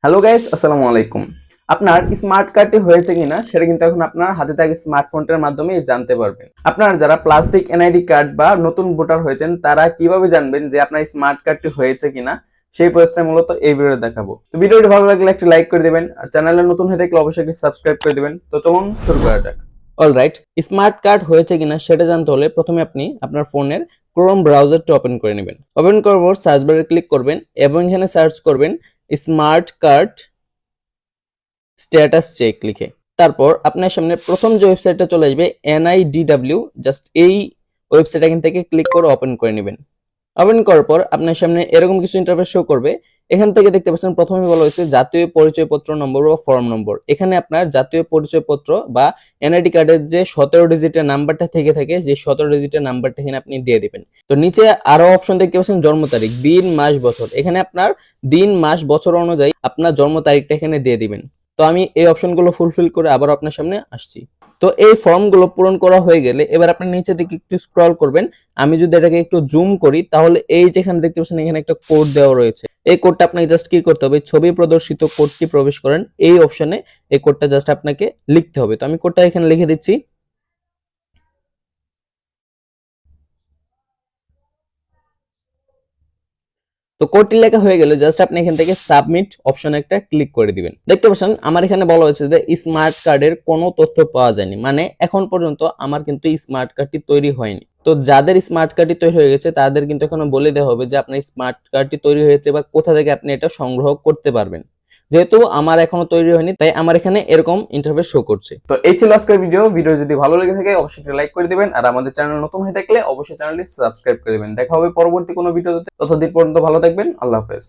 Hello guys, আসসালামু আলাইকুম। আপনার স্মার্ট কার্ডটি হয়েছে কিনা সেটা কিন্তু এখন আপনার হাতে থাকা স্মার্টফোনটার মাধ্যমে জানতে পারবেন। আপনার যারা প্লাস্টিক এনআইডি কার্ড বা নতুন ভোটার হয়েছেন তারা কিভাবে জানবেন যে আপনার স্মার্ট কার্ডটি হয়েছে কিনা সেই প্রশ্নটা মূলত এই ভিডিওতে দেখাবো। তো ভিডিওটি ভালো লাগলে একটি লাইক করে দিবেন আর চ্যানেলে নতুন হয়ে থাকলে অবশ্যই একটি সাবস্ক্রাইব করে দিবেন। তো চলুন শুরু করা যাক। অলরাইট, স্মার্ট কার্ড হয়েছে কিনা সেটা জানতে হলে প্রথমে আপনি আপনার ফোনের ক্রোম ব্রাউজারটি ওপেন করে নেবেন। ওপেন করার পর সার্চ বারে ক্লিক করবেন এবং এখানে সার্চ করবেন স্মার্ট কার্ড স্ট্যাটাস চেক লিখে। তারপর আপনার সামনে প্রথম যে ওয়েবসাইটটা চলে আসবে NIDW, জাস্ট এই ওয়েবসাইট এখান থেকে ক্লিক করে ওপেন করে নেবেন। ওপেন করার পর আপনার সামনে এরকম কিছু ইন্টারফেস শো করবে। এখান থেকে দেখতে পাচ্ছেন প্রথমে বলা হয়েছে জাতীয় পরিচয়পত্র নম্বর বা ফর্ম নম্বর। এখানে আপনার জাতীয় পরিচয়পত্র বা এনআইডি কার্ডের যে 17 ডিজিটের নাম্বারটা থেকে থাকে যে 17 ডিজিটের নাম্বারটা এখানে আপনি দিয়ে দিবেন। তো নিচে আরো অপশন দেখতে পাচ্ছেন জন্ম তারিখ, দিন, মাস, বছর। এখানে আপনার দিন, মাস, বছর অনুযায়ী আপনার জন্ম তারিখটা এখানে দিয়ে দিবেন। তো আমি এই অপশনগুলো ফুলফিল করে আবার আপনার সামনে আসছি। তো এই ফর্মগুলো পূরণ করা হয়ে গেলে এবার আপনি নিচে দিকে একটু স্ক্রল করবেন। আমি যদি এটাকে একটু জুম করি তাহলে এই যেখানে দেখতে পাচ্ছেন এখানে একটা কোড দেওয়া রয়েছে। এই কোডটা আপনাকে জাস্ট কি করতে হবে, ছবি প্রদর্শিত কোডটি প্রবেশ করেন এই অপশনে। এই কোডটা জাস্ট আপনাকে লিখতে হবে। তো আমি কোডটা এখানে লিখে দিচ্ছি। তো কোডটি লেখা হয়ে গেলে জাস্ট আপনি এখান থেকে সাবমিট অপশনে একটা ক্লিক করে দিবেন। দেখতে পাচ্ছেন আমার এখানে বলা হয়েছে যে স্মার্ট কার্ডের কোনো তথ্য পাওয়া যায়নি, মানে এখন পর্যন্ত আমার কিন্তু স্মার্ট কার্ডটি তৈরি হয়নি। তো যাদের স্মার্ট কার্ডটি তৈরি হয়ে গেছে তাদের কিন্তু এখন বলে দেওয়া হবে যে আপনার স্মার্ট কার্ডটি তৈরি হয়েছে বা কোথা থেকে আপনি এটা সংগ্রহ করতে পারবেন। যেহেতু আমার এখনো তৈরি হয়নি তাই আমার এখানে এরকম ইন্টারফেস শো করছে। তো এই ছিল আজকের ভিডিও যদি ভালো লেগে থাকে অবশ্যই একটা লাইক করে দিবেন আর আমাদের চ্যানেল নতুন হয়ে থাকলে অবশ্যই চ্যানেলটি সাবস্ক্রাইব করে দিবেন। দেখা হবে পরবর্তী কোনো ভিডিওতে। ততদিন পর্যন্ত ভালো থাকবেন। আল্লাহ হাফেজ।